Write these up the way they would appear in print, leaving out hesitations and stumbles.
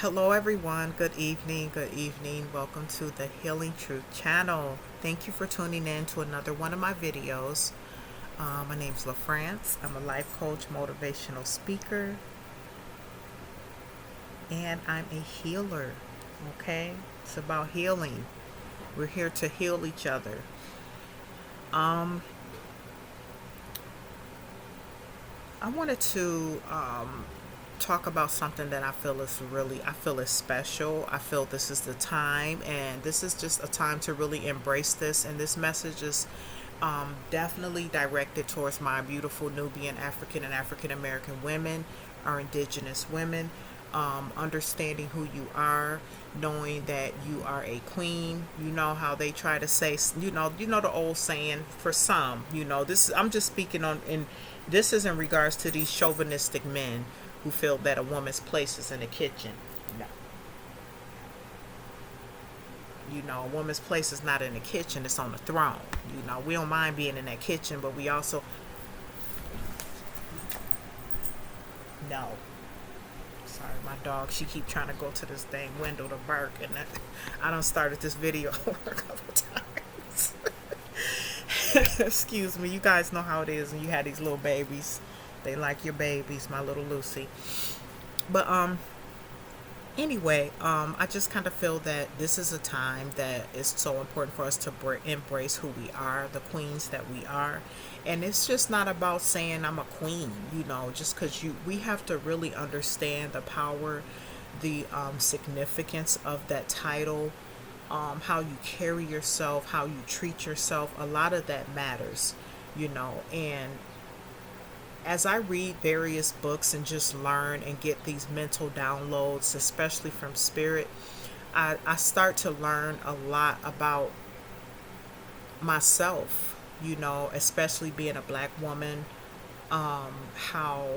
Hello, everyone. Good evening. Good evening. Welcome to the Healing Truth channel. Thank you for tuning in to another one of my videos. My name is LaFrance. I'm a life coach, motivational speaker, and I'm a healer. Okay? It's about healing. We're here to heal each other. Um, I wanted to talk about something that I feel is special. I feel this is the time, and this is just a time to really embrace this. And this message is definitely directed towards my beautiful Nubian African and African American women, our indigenous women. Understanding who you are, knowing that you are a queen. You know how they try to say, you know the old saying for some. This I'm just speaking on in this is in regards to these chauvinistic men who feel that a woman's place is in the kitchen. No, a woman's place is not in the kitchen; it's on the throne. We don't mind being in that kitchen, but we also no. Sorry, my dog. She keep trying to go to this dang window to bark, and I done started this video a couple times. Excuse me. You guys know how it is when you have these little babies. They like your babies, my little Lucy. But anyway, I just kind of feel that this is a time that is so important for us to embrace who we are, the queens that we are. And it's just not about saying I'm a queen, just because we have to really understand the power, the significance of that title, how you carry yourself, how you treat yourself. A lot of that matters, and as I read various books and just learn and get these mental downloads, especially from spirit, I start to learn a lot about myself, especially being a black woman, how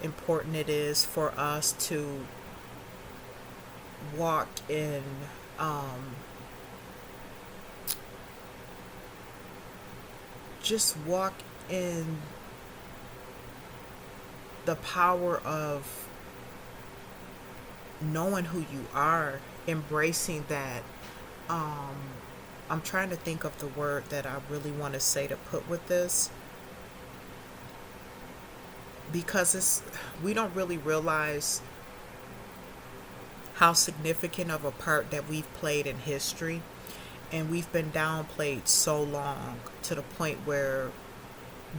important it is for us to walk in just walk in the power of knowing who you are, embracing that. Um, I'm trying to think of the word that I really want to say to put with this because we don't really realize how significant of a part that we've played in history, and we've been downplayed so long to the point where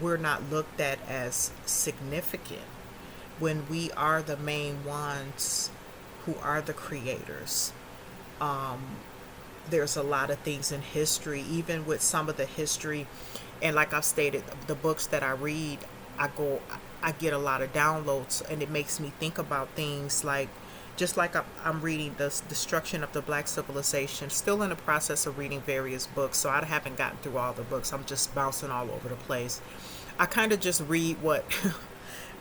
we're not looked at as significant when we are the main ones who are the creators. Um, there's a lot of things in history, even with some of the history, and like I've stated, the books that I read, I get a lot of downloads, and it makes me think about things like, just like I'm reading the destruction of the black civilization, still in the process of reading various books, so I haven't gotten through all the books. I'm just bouncing all over the place. I kind of just read what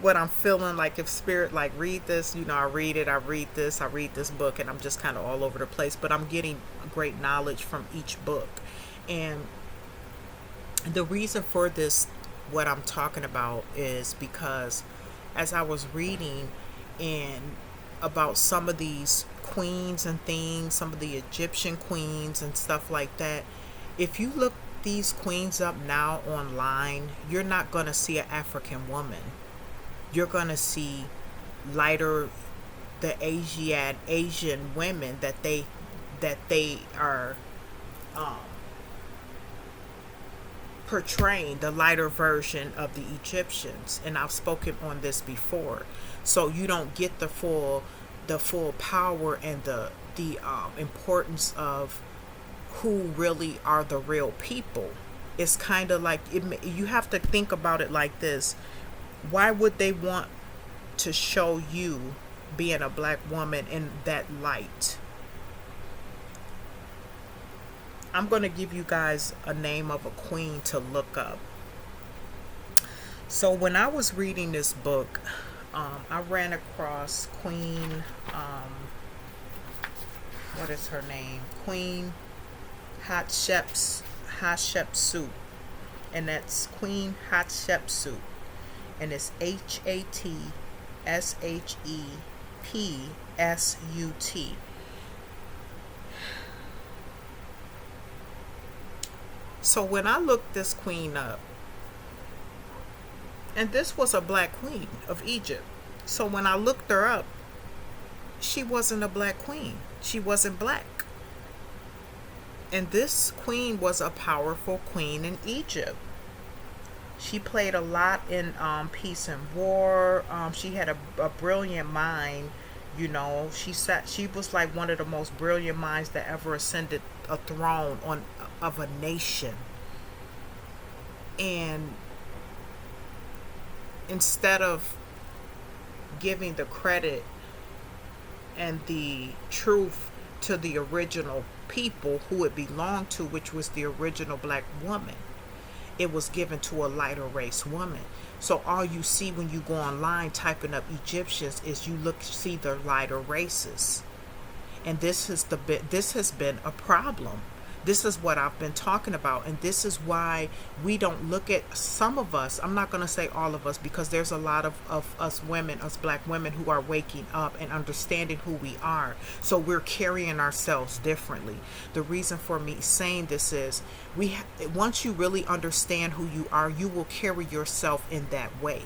what I'm feeling like. If spirit like read this, I read it. I read this book, and I'm just kind of all over the place. But I'm getting great knowledge from each book, and the reason for this, what I'm talking about, is because as I was reading and about some of these queens and things, some of the Egyptian queens and stuff like that, if you look these queens up now online, you're not going to see an African woman. You're going to see lighter, the Asian women that they are um, portraying, the lighter version of the Egyptians. And I've spoken on this before, so you don't get the full power and the importance of who really are the real people. It's kind of like you have to think about it like this. Why would they want to show you being a black woman in that light? I'm going to give you guys a name of a queen to look up. So when I was reading this book, I ran across Queen, what is her name? Queen Hatshepsut, and that's Queen Hatshepsut, and it's Hatshepsut, Psut. So when I looked this queen up, and this was a black queen of Egypt. So when I looked her up, she wasn't a black queen. She wasn't black. And this queen was a powerful queen in Egypt. She played a lot in peace and war. She had a brilliant mind. She was like one of the most brilliant minds that ever ascended a throne of a nation. And instead of giving the credit and the truth to the original people who it belonged to, which was the original black woman, it was given to a lighter race woman. So all you see when you go online typing up Egyptians is you see the lighter races. And this has been a problem. This is what I've been talking about, and this is why we don't look at some of us. I'm not going to say all of us, because there's a lot of us women, us black women, who are waking up and understanding who we are. So we're carrying ourselves differently. The reason for me saying this is once you really understand who you are, you will carry yourself in that way.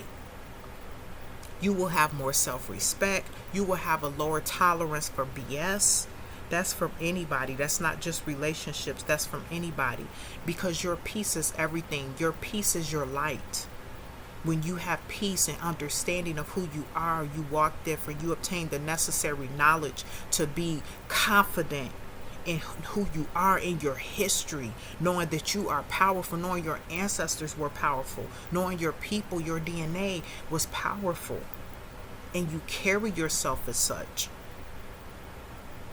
You will have more self-respect. You will have a lower tolerance for BS. That's from anybody. That's not just relationships. That's from anybody. Because your peace is everything. Your peace is your light. When you have peace and understanding of who you are, you walk different. You obtain the necessary knowledge to be confident in who you are, in your history, knowing that you are powerful, knowing your ancestors were powerful, knowing your people, your DNA was powerful, and you carry yourself as such.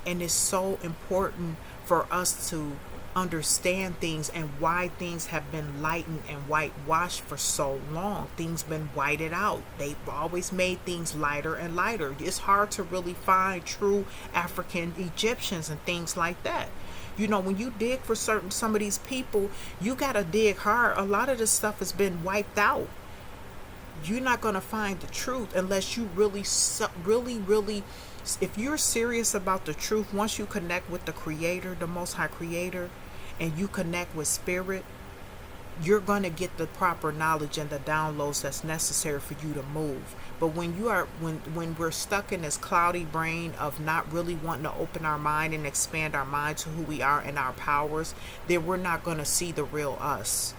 And it's so important for us to understand things and why things have been lightened and whitewashed for so long. Things been whited out. They've always made things lighter and lighter. It's hard to really find true African Egyptians and things like that. When you dig for some of these people, you gotta dig hard. A lot of this stuff has been wiped out. You're not gonna find the truth unless you really, if you're serious about the truth. Once you connect with the Creator, the Most High Creator, and you connect with Spirit, you're going to get the proper knowledge and the downloads that's necessary for you to move. But when we're stuck in this cloudy brain of not really wanting to open our mind and expand our mind to who we are and our powers, then we're not going to see the real us.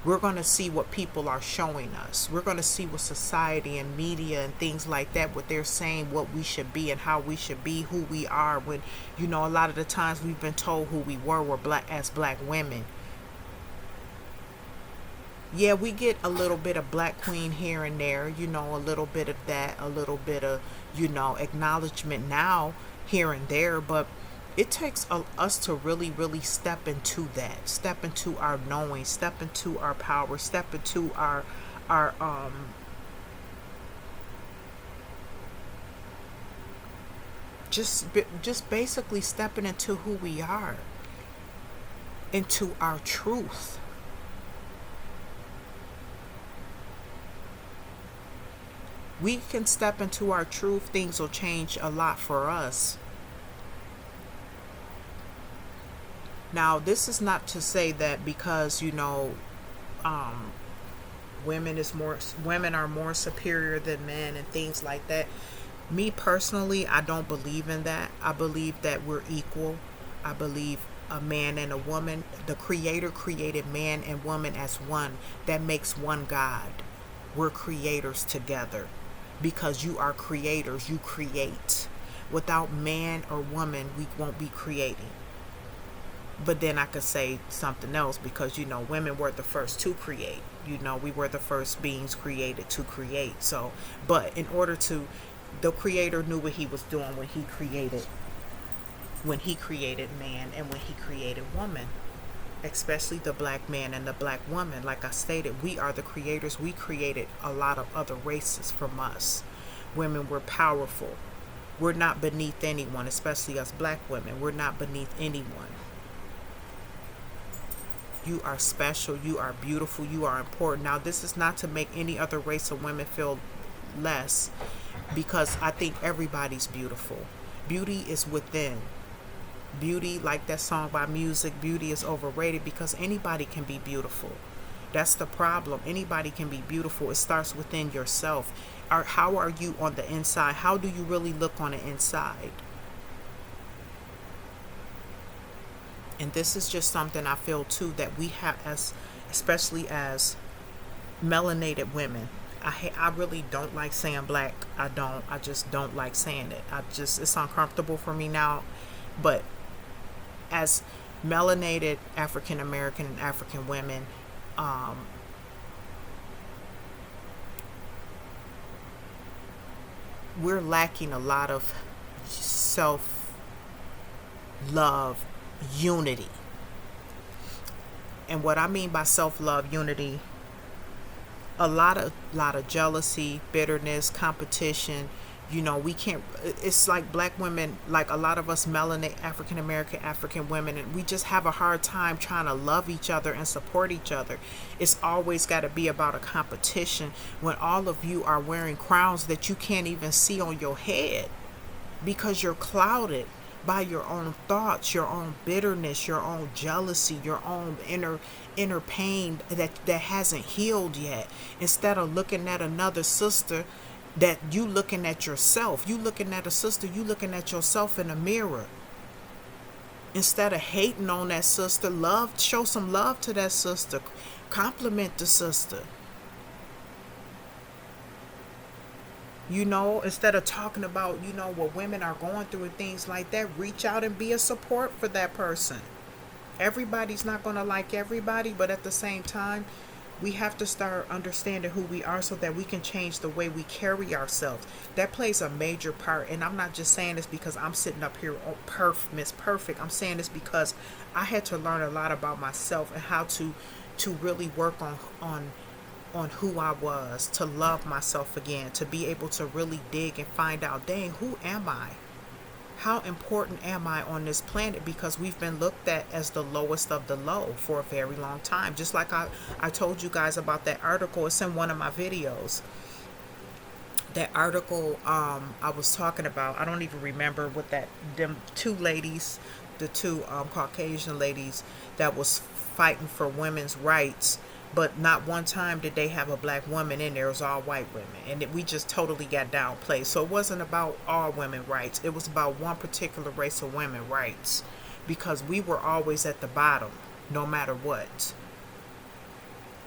We're going to see what people are showing us. We're going to see what society and media and things like that, what they're saying, what we should be and how we should be, who we are. When, a lot of the times we've been told who we were black women. Yeah, we get a little bit of black queen here and there, a little bit of that, a little bit of, acknowledgement now here and there, but it takes us to really, really step into that, step into our knowing, step into our power, step into our just basically stepping into who we are, into our truth. We can step into our truth, things will change a lot for us. Now, this is not to say that because, women are more superior than men and things like that. Me personally, I don't believe in that. I believe that we're equal. I believe a man and a woman, the Creator created man and woman as one. That makes one God. We're creators together. Because you are creators, you create. Without man or woman, we won't be creating. But then I could say something else because, women were the first to create. We were the first beings created to create. So, but in order to, the Creator knew what he was doing when he created man and when he created woman, especially the black man and the black woman. Like I stated, we are the creators. We created a lot of other races from us. Women were powerful. We're not beneath anyone, especially us black women. We're not beneath anyone. You are special, you are beautiful, you are important. Now, this is not to make any other race of women feel less, because I think everybody's beautiful. Beauty is within. Beauty, like that song by Music, beauty is overrated because anybody can be beautiful. That's the problem. Anybody can be beautiful. It starts within yourself. How are you on the inside? How do you really look on the inside? And this is just something I feel too that we have, as especially as melanated women. I really don't like saying black. I just don't like saying it. It's uncomfortable for me now. But as melanated African American and African women, um, we're lacking a lot of self love, unity. And what I mean by self love, unity, a lot of jealousy, bitterness, competition. We can't. It's like black women, like a lot of us melanated African American African women, and we just have a hard time trying to love each other and support each other. It's always got to be about a competition when all of you are wearing crowns that you can't even see on your head because you're clouded by your own thoughts, your own bitterness, your own jealousy, your own inner pain that hasn't healed yet. Instead of looking at another sister, that you looking at yourself, you looking at a sister, you looking at yourself in a mirror. Instead of hating on that sister, show some love to that sister, compliment the sister. Instead of talking about, what women are going through and things like that, reach out and be a support for that person. Everybody's not going to like everybody, but at the same time, we have to start understanding who we are so that we can change the way we carry ourselves. That plays a major part. And I'm not just saying this because I'm sitting up here, Miss Perfect. I'm saying this because I had to learn a lot about myself and how to really work on who I was, to love myself again, to be able to really dig and find out, dang, who am I? How important am I on this planet? Because we've been looked at as the lowest of the low for a very long time. Just like I told you guys about that article. It's in one of my videos. That article I was talking about, I don't even remember what them two ladies, the two Caucasian ladies that was fighting for women's rights, but not one time did they have a black woman in there. It was all white women, and we just totally got downplayed. So it wasn't about all women rights. It was about one particular race of women rights, because we were always at the bottom, no matter what.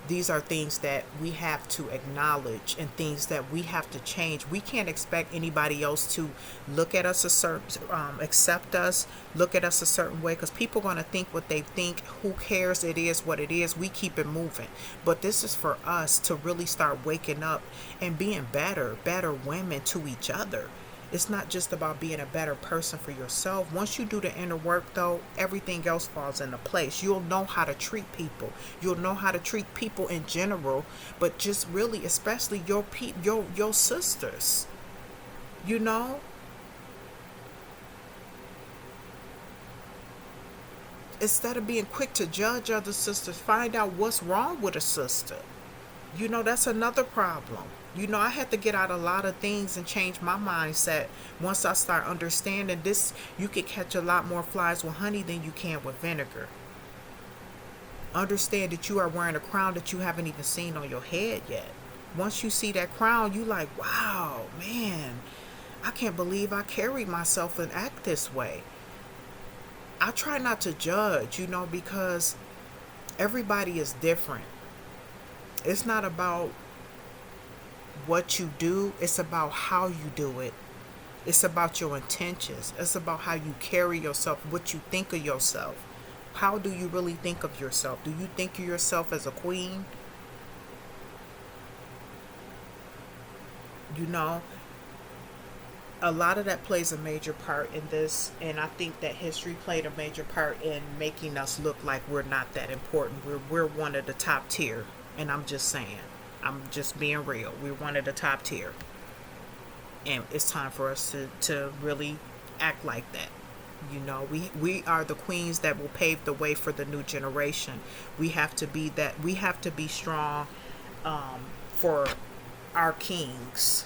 These are things that we have to acknowledge and things that we have to change. We can't expect anybody else to look at us a certain, accept us, look at us a certain way, because people are going to think what they think. Who cares? It is what it is. We keep it moving. But this is for us to really start waking up and being better women to each other. It's not just about being a better person for yourself. Once you do the inner work, though, everything else falls into place. You'll know how to treat people. You'll know how to treat people in general, but just really, especially your sisters. Instead of being quick to judge other sisters, find out what's wrong with a sister. That's another problem. I had to get out a lot of things and change my mindset once I start understanding this. You can catch a lot more flies with honey than you can with vinegar. Understand that you are wearing a crown that you haven't even seen on your head yet. Once you see that crown, you like, wow, man, I can't believe I carry myself and act this way. I try not to judge, because everybody is different. It's not about what you do, it's about how you do it. It's about your intentions. It's about how you carry yourself, what you think of yourself. How do you really think of yourself? Do you think of yourself as a queen? A lot of that plays a major part in this, and I think that history played a major part in making us look like we're not that important. We're one of the top tier, and I'm just saying. I'm just being real. We're one of the top tier. And it's time for us to really act like that. We are the queens that will pave the way for the new generation. We have to be that. We have to be strong for our kings.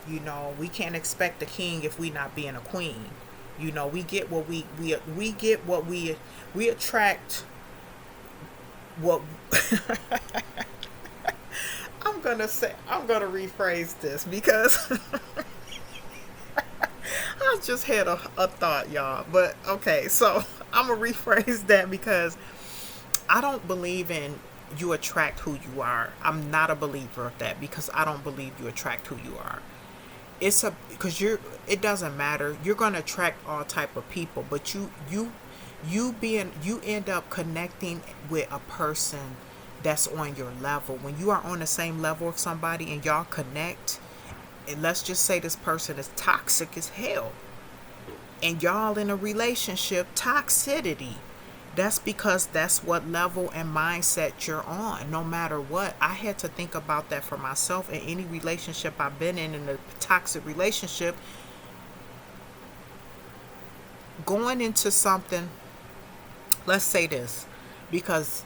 You know, we can't expect a king if we not being a queen. You know, we get what we get what we attract what I'm gonna rephrase this because I just had a thought, y'all. But okay, so I'm gonna rephrase that because I don't believe in you attract who you are. I'm not a believer of that because I don't believe you attract who you are. It's a because you're it doesn't matter. You're gonna attract all type of people, but you end up connecting with a person that's on your level. When you are on the same level of somebody and y'all connect, and let's just say this person is toxic as hell, and y'all in a relationship, toxicity, that's because that's what level and mindset you're on. No matter what, I had to think about that for myself. In any relationship I've been in a toxic relationship, going into something, let's say this, because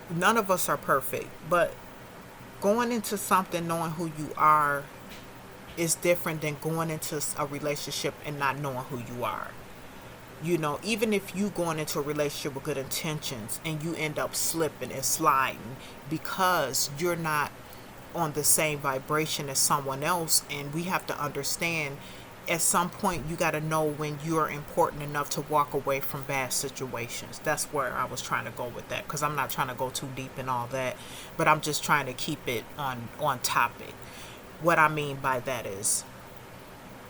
none of us are perfect, but going into something knowing who you are is different than going into a relationship and not knowing who you are. You know, even if you going into a relationship with good intentions and you end up slipping and sliding because you're not on the same vibration as someone else. And we have to understand at some point you got to know when you're important enough to walk away from bad situations. That's where I was trying to go with that, because I'm not trying to go too deep in all that, but I'm just trying to keep it on topic. What I mean by that is,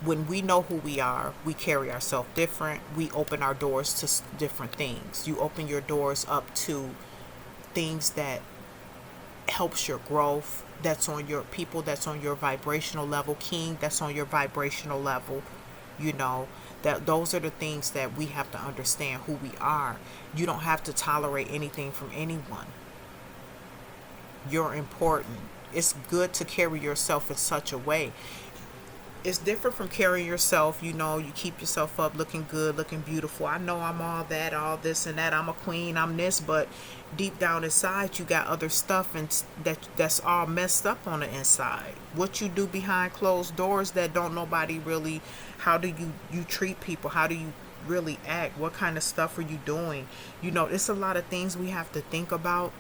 when we know who we are, we carry ourselves different. We open our doors to different things. You open your doors up to things that helps your growth, that's on your people, that's on your vibrational level, king, that's on your vibrational level. You know, that those are the things that we have to understand who we are. You don't have to tolerate anything from anyone. You're important. It's good to carry yourself in such a way. It's different from carrying yourself, you know, you keep yourself up looking good, looking beautiful. I know I'm all that, all this and that. I'm a queen, I'm this, but deep down inside you got other stuff and that's all messed up on the inside. What you do behind closed doors that don't nobody really, how do you treat people? How do you really act? What kind of stuff are you doing? You know, it's a lot of things we have to think about,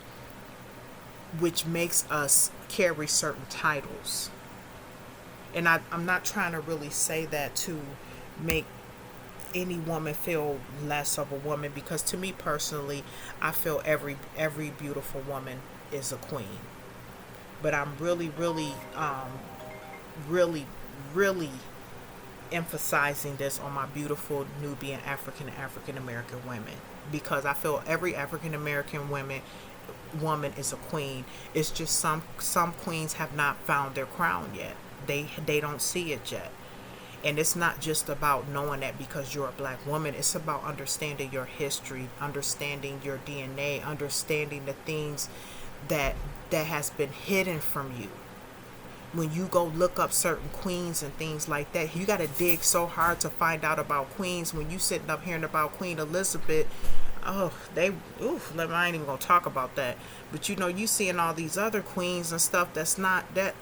which makes us carry certain titles. And I'm not trying to really say that to make any woman feel less of a woman, because to me personally, I feel every beautiful woman is a queen. But I'm really, really emphasizing this on my beautiful Nubian African American women, because I feel every African American woman is a queen. It's just some queens have not found their crown yet. They don't see it yet. And it's not just about knowing that because you're a black woman. It's about understanding your history, understanding your DNA, understanding the things that has been hidden from you. When you go look up certain queens and things like that, you got to dig so hard to find out about queens. When you sitting up hearing about Queen Elizabeth, oh, I ain't even gonna talk about that. But you know, you seeing all these other queens and stuff that's not that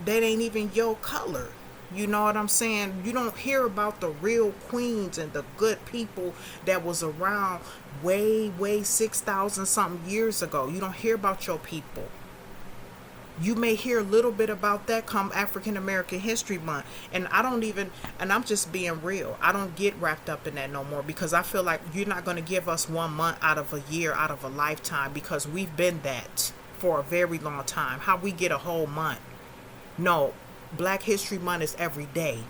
ain't even your color. You know what I'm saying? You don't hear about the real queens and the good people that was around way 6,000 something years ago. You don't hear about your people. You may hear a little bit about that come African American History Month. And I'm just being real. I don't get wrapped up in that no more, because I feel like you're not going to give us 1 month out of a year, out of a lifetime, because we've been that for a very long time. How we get a whole month? No, Black History Month is every day.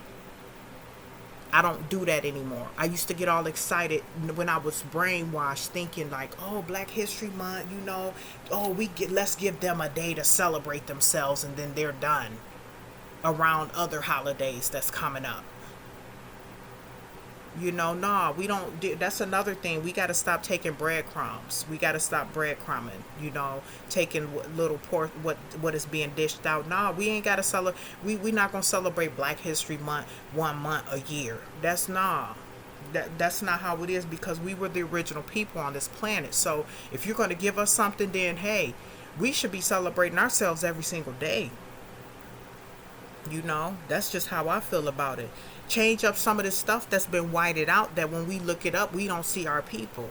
I don't do that anymore. I used to get all excited when I was brainwashed, thinking like, oh, Black History Month, you know, oh, let's give them a day to celebrate themselves, and then they're done around other holidays that's coming up. You know, nah, we don't do, that's another thing. We got to stop taking breadcrumbs. We got to stop breadcrumbing, you know, taking little what is being dished out. Nah, we ain't got to celebrate. We not going to celebrate Black History Month 1 month a year. That's that's not how it is, because we were the original people on this planet. So if you're going to give us something, then hey, we should be celebrating ourselves every single day. That's just how I feel about it. Change up some of the stuff that's been whited out, that when we look it up, we don't see our people.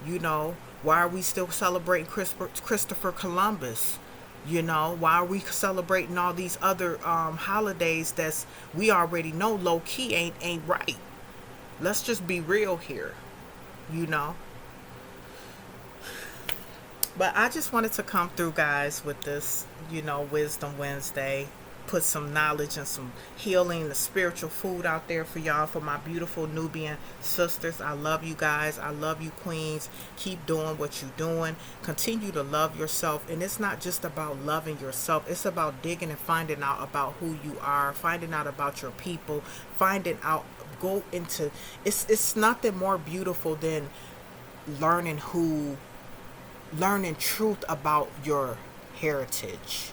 You know, why are we still celebrating Christopher Columbus? Why are we celebrating all these other holidays that's we already know low key ain't right? Let's just be real here, you know. But I just wanted to come through, guys, with this, Wisdom Wednesday. Put some knowledge and some healing, the spiritual food out there for y'all, for my beautiful Nubian sisters. I love you guys. I love you, queens. Keep doing what you're doing. Continue to love yourself. And it's not just about loving yourself, it's about digging and finding out about who you are, finding out about your people, finding out, go into, it's nothing more beautiful than learning who learning truth about your heritage,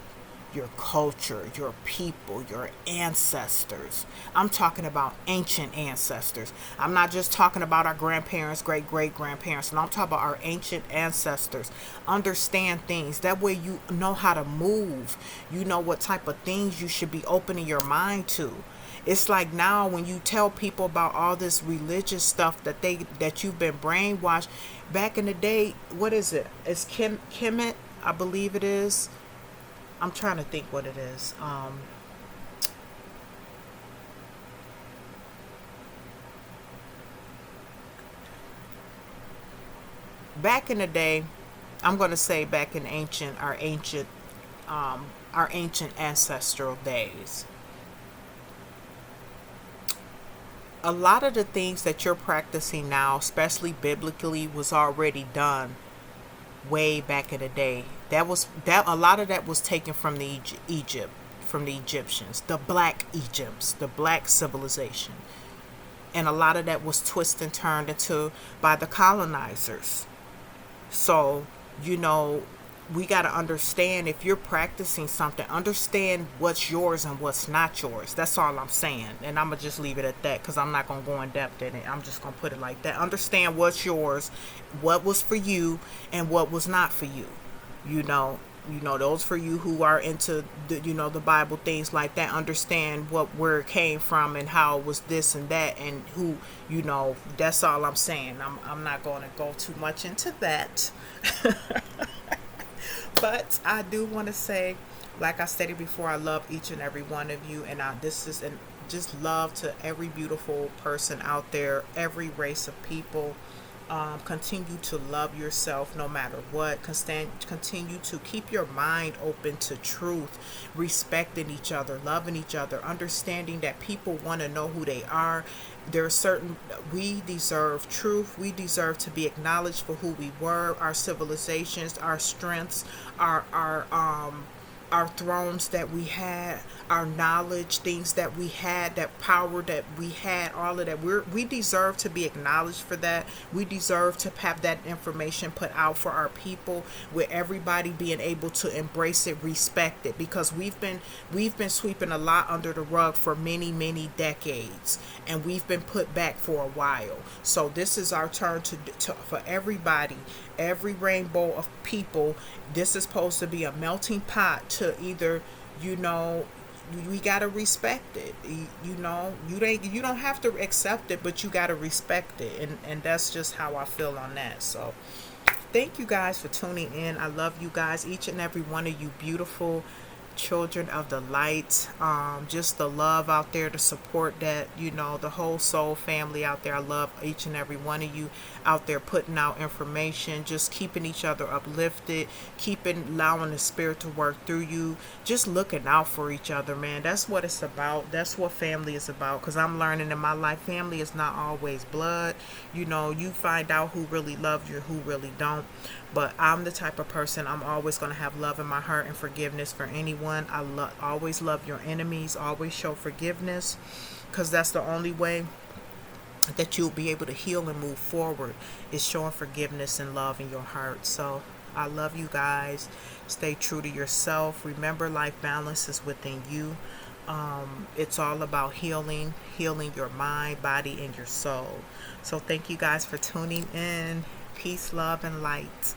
your culture, your people, your ancestors. I'm talking about ancient ancestors. I'm not just talking about our grandparents, great great grandparents. And I'm talking about our ancient ancestors. Understand things. That way you know how to move. You know what type of things you should be opening your mind to. It's like now when you tell people about all this religious stuff that you've been brainwashed. Back in the day, what is it? It's Kemet, I believe it is. I'm trying to think what it is. Back in the day, I'm going to say back in our ancient ancestral days. A lot of the things that you're practicing now, especially biblically, was already done way back in the day. That a lot of that was taken from the Egypt, from the Egyptians, the black Egypts, the black civilization. And a lot of that was twisted and turned into by the colonizers. So, you know, we got to understand, if you're practicing something, understand what's yours and what's not yours. That's all I'm saying. And I'm going to just leave it at that, because I'm not going to go in depth in it. I'm just going to put it like that. Understand what's yours, what was for you, and what was not for you. You know, those for you who are into the Bible, things like that, understand where it came from and how it was this and that, and who, that's all I'm saying. I'm not going to go too much into that. But I do want to say, like I stated before, I love each and every one of you, and this is and just love to every beautiful person out there, every race of people. Continue to love yourself no matter what. Continue to keep your mind open to truth, respecting each other, loving each other, understanding that people want to know who they are. There are certain, we deserve truth. We deserve to be acknowledged for who we were, our civilizations, our strengths, our thrones that we had, our knowledge, things that we had, that power that we had, all of that. We deserve to be acknowledged for that. We deserve to have that information put out for our people, with everybody being able to embrace it, respect it, because we've been sweeping a lot under the rug for many decades, and we've been put back for a while. So this is our turn to for everybody, every rainbow of people. This is supposed to be a melting pot to either, we gotta respect it. You don't have to accept it, but you gotta respect it, and that's just how I feel on that. So thank you guys for tuning in. I love you guys, each and every one of you beautiful children of the light. Just the love out there, the support that, the whole soul family out there. I love each and every one of you out there putting out information, just keeping each other uplifted, allowing the spirit to work through you, just looking out for each other, man. That's what it's about. That's what family is about, because I'm learning in my life, family is not always blood. You find out who really loves you and who really don't. But I'm the type of person, I'm always going to have love in my heart and forgiveness for anyone. Always love your enemies, always show forgiveness, because that's the only way that you'll be able to heal and move forward, is showing forgiveness and love in your heart. So I love you guys. Stay true to yourself. Remember, life balance is within you. It's all about healing your mind, body, and your soul. So thank you guys for tuning in. Peace, love, and light.